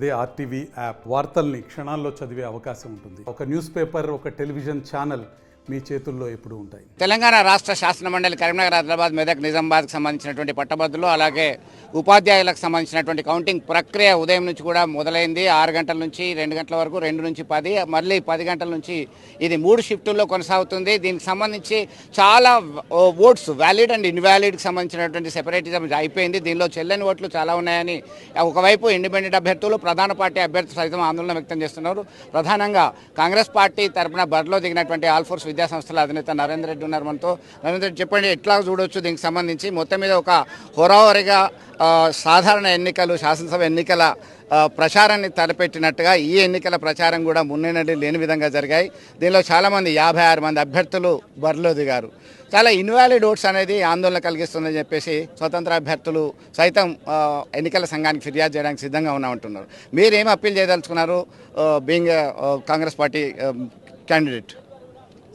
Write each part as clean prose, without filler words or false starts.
అదే RTV app వార్తల్ని క్షణాల్లో చదివే అవకాశం ఉంటుంది. ఒక న్యూస్ పేపర్, ఒక టెలివిజన్ ఛానల్ మీ చేతుల్లో ఎప్పుడు ఉంటాయి. తెలంగాణ రాష్ట్ర శాసన మండలి కరీంనగర్, ఆదిలాబాద్, మెదక్, నిజామాబాద్కి సంబంధించినటువంటి పట్టభద్రులు అలాగే ఉపాధ్యాయులకు సంబంధించినటువంటి కౌంటింగ్ ప్రక్రియ ఉదయం నుంచి కూడా మొదలైంది. 6 గంటల నుంచి 2 గంటల వరకు, 2 నుంచి 10, మళ్ళీ 10 గంటల నుంచి ఇది 3 షిఫ్టుల్లో కొనసాగుతుంది. దీనికి సంబంధించి చాలా ఓట్స్ వ్యాలిడ్ అండ్ ఇన్వాలిడ్కి సంబంధించినటువంటి సెపరేటిజం అయిపోయింది. దీనిలో చెల్లని ఓట్లు చాలా ఉన్నాయని ఒకవైపు ఇండిపెండెంట్ అభ్యర్థులు, ప్రధాన పార్టీ అభ్యర్థులు సైతం ఆందోళన వ్యక్తం చేస్తున్నారు. ప్రధానంగా కాంగ్రెస్ పార్టీ తరఫున బరిలో దిగినటువంటి ఆల్ఫోర్స్ విద్యా సంస్థల అధినేత నరేందర్ రెడ్డి ఉన్నారు మనతో. నరేందర్ రెడ్డి, చెప్పండి, ఎట్లా చూడవచ్చు దీనికి సంబంధించి? మొత్తం మీద ఒక హోరాహోరీగా సాధారణ ఎన్నికలు, శాసనసభ ఎన్నికల ప్రచారాన్ని తలపెట్టినట్టుగా ఈ ఎన్నికల ప్రచారం కూడా మున్నేనడి లేని విధంగా జరిగాయి. దీనిలో చాలామంది 56 మంది అభ్యర్థులు బరిలో దిగారు. చాలా ఇన్వాలిడ్ ఓట్స్ అనేది ఆందోళన కలిగిస్తుందని చెప్పేసి స్వతంత్ర అభ్యర్థులు సైతం ఎన్నికల సంఘానికి ఫిర్యాదు చేయడానికి సిద్ధంగా ఉన్నామంటున్నారు. మీరేం అప్పీల్ చేయదలుచుకున్నారు being Congress party candidate?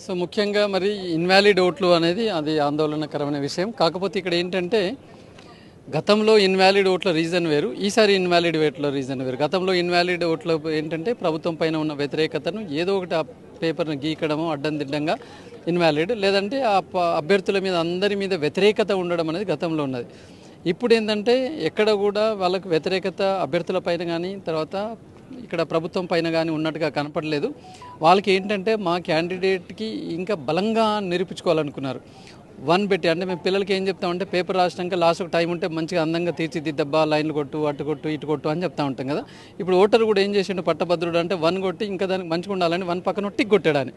So ముఖ్యంగా మరి ఇన్వాలిడ్ ఓట్లు అనేది అది ఆందోళనకరమైన విషయం. కాకపోతే ఇక్కడ ఏంటంటే గతంలో ఇన్వాలిడ్ ఓట్ల రీజన్ వేరు, ఈసారి ఇన్వాలిడ్ ఓట్ల రీజన్ వేరు. గతంలో ఇన్వాలిడ్ ఓట్ల ఏంటంటే ప్రభుత్వం పైన ఉన్న వ్యతిరేకతను ఏదో ఒకటి ఆ పేపర్ను గీకడము అడ్డం దిడ్డంగా ఇన్వాలిడ్, లేదంటే ఆ అభ్యర్థుల మీద అందరి మీద వ్యతిరేకత ఉండడం అనేది గతంలో ఉన్నది. ఇప్పుడు ఏంటంటే ఎక్కడ కూడా వాళ్ళకు వ్యతిరేకత అభ్యర్థుల పైన కానీ తర్వాత ఇక్కడ ప్రభుత్వం పైన కానీ ఉన్నట్టుగా కనపడలేదు. వాళ్ళకి ఏంటంటే మా క్యాండిడేట్కి ఇంకా బలంగా నిరూపించుకోవాలనుకున్నారు. 1 పెట్టి, అంటే మేము పిల్లలకి ఏం చెప్తామంటే పేపర్ రాసినాక లాస్ట్ ఒక టైం ఉంటే మంచిగా అందంగా తీర్చిదిద్దబ్బా, లైన్లు కొట్టు, అటు కొట్టు, ఇటు కొట్టు అని చెప్తా ఉంటాం కదా. ఇప్పుడు ఓటర్ కూడా ఏం చేసిండు, పట్టభద్రుడు అంటే 1 కొట్టి ఇంకా దానికి మంచిగా ఉండాలని 1 పక్కన టిక్ కొట్టాడని,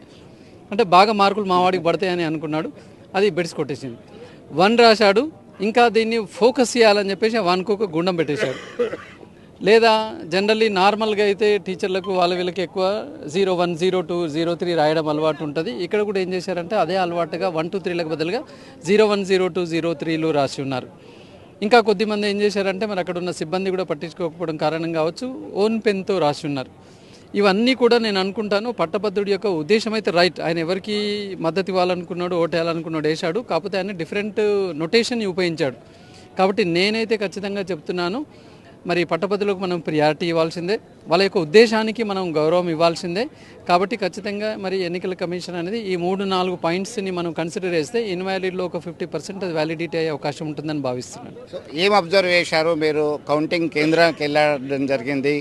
అంటే బాగా మార్కులు మా వాడికి పడతాయని అనుకున్నాడు. అది బెడిసి కొట్టేసింది. 1 రాశాడు, ఇంకా దీన్ని ఫోకస్ చేయాలని చెప్పేసి 1కు ఒక గుండం పెట్టేశాడు. లేదా జనరల్లీ నార్మల్గా అయితే టీచర్లకు వీళ్ళకి ఎక్కువ 01, 02, 03 రాయడం అలవాటు ఉంటుంది. ఇక్కడ కూడా ఏం చేశారంటే అదే అలవాటుగా 1, 2, 3లకు బదులుగా 01, 02, 03లు రాసి ఉన్నారు. ఇంకా కొద్దిమంది ఏం చేశారంటే మరి అక్కడ ఉన్న సిబ్బంది కూడా పట్టించుకోకపోవడం కారణం కావచ్చు, ఓన్ పెన్తో రాసి ఉన్నారు. ఇవన్నీ కూడా నేను అనుకుంటాను పట్టభద్రుడి యొక్క ఉద్దేశం అయితే రైట్. ఆయన ఎవరికి మద్దతు ఇవ్వాలనుకున్నాడు, ఓటేయాలనుకున్నాడు వేశాడు. కాకపోతే ఆయన డిఫరెంట్ నొటేషన్ ఉపయోగించాడు. కాబట్టి నేనైతే ఖచ్చితంగా చెప్తున్నాను, మరి పట్టభద్రులకు మనం ప్రియారిటీ ఇవ్వాల్సిందే, వాళ్ళ యొక్క ఉద్దేశానికి మనం గౌరవం ఇవ్వాల్సిందే. కాబట్టి ఖచ్చితంగా మరి ఎన్నికల కమిషన్ అనేది ఈ 3-4 పాయింట్స్ని మనం కన్సిడర్ చేస్తే ఇన్వాలిడ్లో ఒక 50% అది వ్యాలిడిటీ అయ్యే అవకాశం ఉంటుందని భావిస్తున్నాను. ఏం అబ్జర్వ్ చేశారు మీరు? కౌంటింగ్ కేంద్రానికి వెళ్ళడం జరిగింది,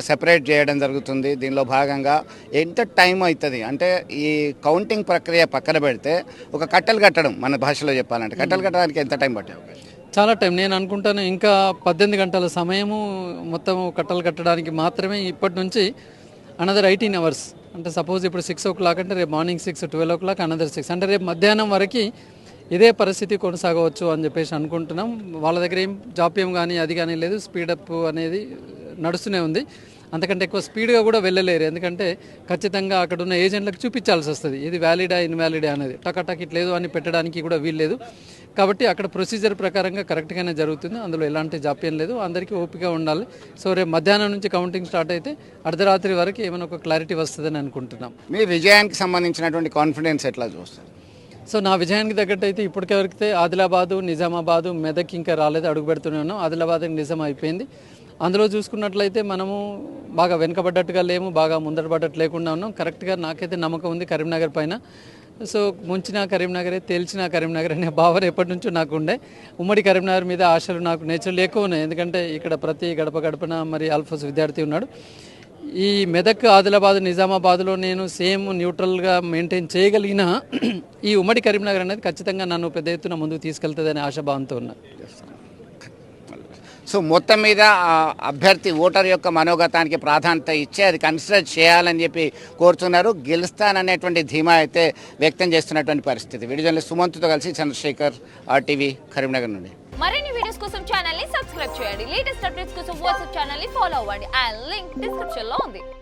సెపరేట్ చేయడం జరుగుతుంది. దీనిలో భాగంగా ఎంత టైం అవుతుంది అంటే ఈ కౌంటింగ్ ప్రక్రియ పక్కన పెడితే ఒక కట్టలు కట్టడం, మన భాషలో చెప్పాలంటే కట్టలు కట్టడానికి ఎంత టైం పట్టే అవకాశం? చాలా టైం. నేను అనుకుంటాను ఇంకా 18 గంటల సమయము మొత్తం కట్టలు కట్టడానికి మాత్రమే. ఇప్పటి నుంచి అనదర్ 18 hours. అంటే సపోజ్ ఇప్పుడు 6 o'clock అంటే రేపు మార్నింగ్ 6, 12 o'clock అనదర్ 6, అంటే రేపు మధ్యాహ్నం వరకు ఇదే పరిస్థితి కొనసాగవచ్చు అని చెప్పేసి అనుకుంటున్నాం. వాళ్ళ దగ్గర ఏం జాప్యం కానీ అది కానీ లేదు, స్పీడప్ అనేది నడుస్తూనే ఉంది. అంతకంటే ఎక్కువ స్పీడ్గా కూడా వెళ్ళలేరు, ఎందుకంటే ఖచ్చితంగా అక్కడ ఉన్న ఏజెంట్లకు చూపించాల్సి వస్తుంది ఇది వ్యాలిడా ఇన్వాలిడా అనేది. టక్ ఇట్లేదు అని పెట్టడానికి కూడా వీల్లేదు. కాబట్టి అక్కడ ప్రొసీజర్ ప్రకారంగా కరెక్ట్గానే జరుగుతుంది, అందులో ఎలాంటి జాప్యం లేదు. అందరికీ ఓపిక ఉండాలి. సో రేపు మధ్యాహ్నం నుంచి కౌంటింగ్ స్టార్ట్ అయితే అర్ధరాత్రి వరకు ఏమైనా ఒక క్లారిటీ వస్తుందని అనుకుంటున్నాం. మీ విజయానికి సంబంధించినటువంటి కాన్ఫిడెన్స్ ఎట్లా చూస్తారు? సో నా విజయానికి తగ్గట్టు అయితే ఇప్పటికే ఆదిలాబాదు, నిజామాబాదు, మెదక్ ఇంకా రాలేదు, అడుగు పెడుతూనే ఉన్నాం. ఆదిలాబాద్ నిజం అయిపోయింది. అందులో చూసుకున్నట్లయితే మనము బాగా వెనుకబడ్డట్టుగా లేము, బాగా ముందరపడ్డట్టు లేకుండా ఉన్నాం. కరెక్ట్గా నాకైతే నమ్మకం ఉంది కరీంనగర్ పైన. సో ముంచిన కరీంనగరే, తేల్చిన కరీంనగర్ అనే భావన ఎప్పటి నుంచో నాకు ఉండే. ఉమ్మడి కరీంనగర్ మీద ఆశలు నాకు నేచురల్ ఎక్కువ ఉన్నాయి, ఎందుకంటే ఇక్కడ ప్రతి గడపన మరి ఆల్ఫోస్ విద్యార్థి ఉన్నాడు. ఈ మెదక్, ఆదిలాబాద్, నిజామాబాద్లో నేను సేమ్ న్యూట్రల్గా మెయింటైన్ చేయగలిగిన ఈ ఉమ్మడి కరీంనగర్ అనేది ఖచ్చితంగా నన్ను పెద్ద ఎత్తున ముందుకు తీసుకెళ్తుందనే ఆశాభావంతో ఉన్నా. సో మొత్తం మీద అభ్యర్థి ఓటర్ యొక్క మనోగతానికి ప్రాధాన్యత ఇచ్చి అది కన్సిడర్ చేయాలని చెప్పి కోరుతున్నారు. గెలుస్తాననేటువంటి ధీమా అయితే వ్యక్తం చేస్తున్నటువంటి పరిస్థితి. వీడియో జర్నలిస్ట్ సుమంత్తో కలిసి చంద్రశేఖర్, RTV కరీంనగర్ నుండి. మరిన్ని వీడియోస్ కోసం ఛానల్ ని సబ్స్క్రైబ్ చేయండి. లేటెస్ట్ అప్డేట్స్ కోసం వాట్సాప్ ఛానల్ ని ఫాలో అవ్వండి. ఆ లింక్ డిస్క్రిప్షన్ లో ఉంది.